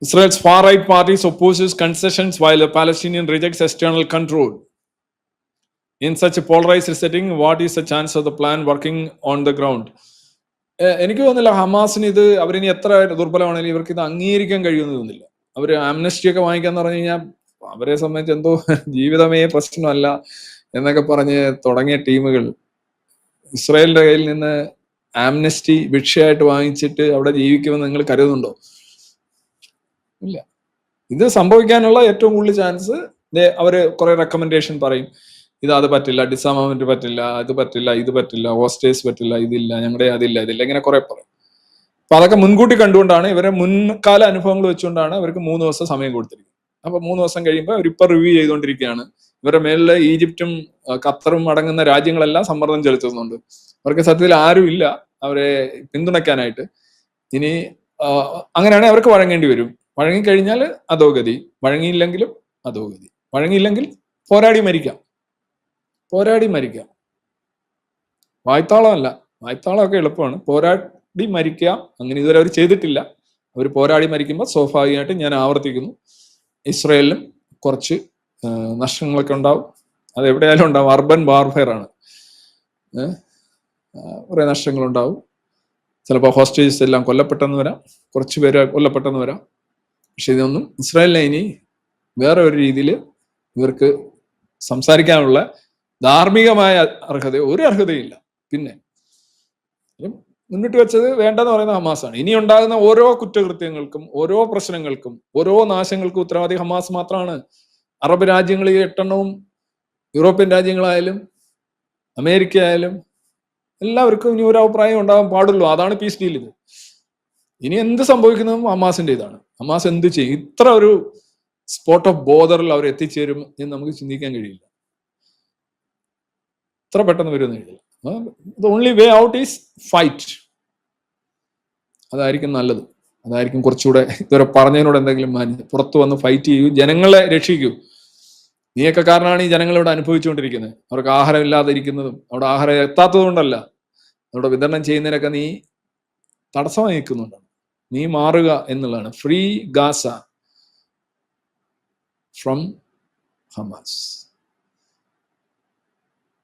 Israel's far-right parties opposes concessions while the Palestinian rejects external control. In such a polarized setting, what is the chance of the plan working on the ground? എനിക്ക് തോന്നുന്നില്ല ഹമാസിന് ഇത് അവരിനി എത്ര ദുർബലമാണെങ്കിലും ഇവർക്ക് ഇത് അംഗീകരിക്കാൻ കഴിയുമെന്ന് തോന്നുന്നില്ല. അവര് ആംനസ്റ്റി ഒക്കെ വാങ്ങിക്കാന്ന് പറഞ്ഞു കഴിഞ്ഞാൽ അവരെ സംബന്ധിച്ച് എന്തോ ജീവിതമേ പ്രശ്നമല്ല എന്നൊക്കെ പറഞ്ഞ് തുടങ്ങിയ ടീമുകൾ ഇസ്രായേലിന്റെ കയ്യിൽ നിന്ന് ആംനസ്റ്റി ഭിക്ഷയായിട്ട് വാങ്ങിച്ചിട്ട് അവിടെ ജീവിക്കുമെന്ന് നിങ്ങൾ കരുതുന്നുണ്ടോ? ഇല്ല. ഇത് സംഭവിക്കാനുള്ള ഏറ്റവും കൂടുതൽ ചാൻസ് അവര് കുറെ റെക്കമെൻഡേഷൻ പറയും. അത് പറ്റില്ല, ഡിസാർമമെന്റ് പറ്റില്ല, അത് പറ്റില്ല, ഇത് പറ്റില്ല, ഹോസ്റ്റേഴ്സ് പറ്റില്ല, ഇതില്ല, ഞങ്ങളുടെ ഇതില്ല, ഇങ്ങനെ കുറെ പറയും. അപ്പൊ അതൊക്കെ മുൻകൂട്ടി കണ്ടുകൊണ്ടാണ് ഇവരെ മുൻകാല അനുഭവങ്ങൾ വെച്ചുകൊണ്ടാണ് അവർക്ക് 3 ദിവസം സമയം കൊടുത്തിരിക്കുന്നത്. അപ്പൊ 3 ദിവസം കഴിയുമ്പോൾ അവരിപ്പോ റിവ്യൂ ചെയ്തുകൊണ്ടിരിക്കുകയാണ്. ഇവരുടെ മേലില് ഈജിപ്തും ഖത്തറും അടങ്ങുന്ന രാജ്യങ്ങളെല്ലാം സമ്മർദ്ദം ചെലുത്തുന്നുണ്ട്. അവർക്ക് സത്യത്തിൽ ആരും ഇല്ല അവരെ പിന്തുണയ്ക്കാനായിട്ട്. ഇനി അങ്ങനെയാണെങ്കിൽ അവർക്ക് വഴങ്ങേണ്ടി വരും. വഴങ്ങിക്കഴിഞ്ഞാൽ അധോഗതി, വഴങ്ങിയില്ലെങ്കിലും അധോഗതി. വഴങ്ങിയില്ലെങ്കിൽ പോരാടി മരിക്കാം. വായ്ത്താളമല്ല, വായ്ത്താളമൊക്കെ എളുപ്പമാണ്. പോരാടി മരിക്കുക, അങ്ങനെ ഇതുവരെ അവർ ചെയ്തിട്ടില്ല. അവർ പോരാടി മരിക്കുമ്പോൾ സ്വാഭാവികമായിട്ട് ഞാൻ ആവർത്തിക്കുന്നു, ഇസ്രായേലിനും കുറച്ച് നഷ്ടങ്ങളൊക്കെ ഉണ്ടാവും. അത് എവിടെയായാലും ഉണ്ടാവും. അർബൻ വാർഫെയർ ആണ്. കുറെ നഷ്ടങ്ങളുണ്ടാവും. ചിലപ്പോൾ ഹോസ്റ്റേജസ് എല്ലാം കൊല്ലപ്പെട്ടെന്ന് വരാം, കുറച്ച് പേര് കൊല്ലപ്പെട്ടെന്ന് വരാം. പക്ഷെ ഇതൊന്നും ഇസ്രായേലിനെ ഇനി വേറെ ഒരു രീതിയിൽ ഇവർക്ക് സംസാരിക്കാനുള്ള ധാർമ്മികമായ ഒരു അർഹതയില്ല. പിന്നെ മുന്നിട്ട് വെച്ചത് വേണ്ടെന്ന് പറയുന്ന ഹമാസാണ്. ഇനി ഉണ്ടാകുന്ന ഓരോ കുറ്റകൃത്യങ്ങൾക്കും, ഓരോ പ്രശ്നങ്ങൾക്കും, ഓരോ നാശങ്ങൾക്കും ഉത്തരവാദി ഹമാസ് മാത്രമാണ്. അറബ് രാജ്യങ്ങൾ 8 യൂറോപ്യൻ രാജ്യങ്ങളായാലും അമേരിക്ക ആയാലും എല്ലാവർക്കും ഇനി ഒരു അഭിപ്രായം ഉണ്ടാകാൻ പാടുള്ളൂ. അതാണ് പീസ് ഡീൽ. ഇത് ഇനി എന്ത് സംഭവിക്കുന്നതും ഹമാസിന്റെ ഇതാണ്. ഹമാസ് എന്ത് ചെയ്യും? ഇത്ര ഒരു സ്പോട്ട് ഓഫ് ബോർഡറിൽ അവർ എത്തിച്ചേരും എന്ന് നമുക്ക് ചിന്തിക്കാൻ കഴിയില്ല. ഇത്ര പെട്ടെന്ന് വരുമെന്ന് കഴിയില്ല. The only way out is fight. അതായിരിക്കും നല്ലത്. അതായിരിക്കും കുറച്ചുകൂടെ. ഇതുവരെ പറഞ്ഞതിനോട് എന്തെങ്കിലും പുറത്തു വന്ന് ഫൈറ്റ് ചെയ്യൂ, ജനങ്ങളെ രക്ഷിക്കൂ. നീയൊക്കെ കാരണമാണ് ഈ ജനങ്ങൾ ഇവിടെ അനുഭവിച്ചുകൊണ്ടിരിക്കുന്നത്. അവർക്ക് ആഹാരം ഇല്ലാതെ ഇരിക്കുന്നതും അവിടെ ആഹാരം എത്താത്തത് കൊണ്ടല്ല, അവിടെ വിതരണം ചെയ്യുന്നതിനൊക്കെ നീ തടസ്സമായി നിൽക്കുന്നുണ്ടാണ്. നീ മാറുക എന്നുള്ളതാണ്. Free Gaza from Hamas.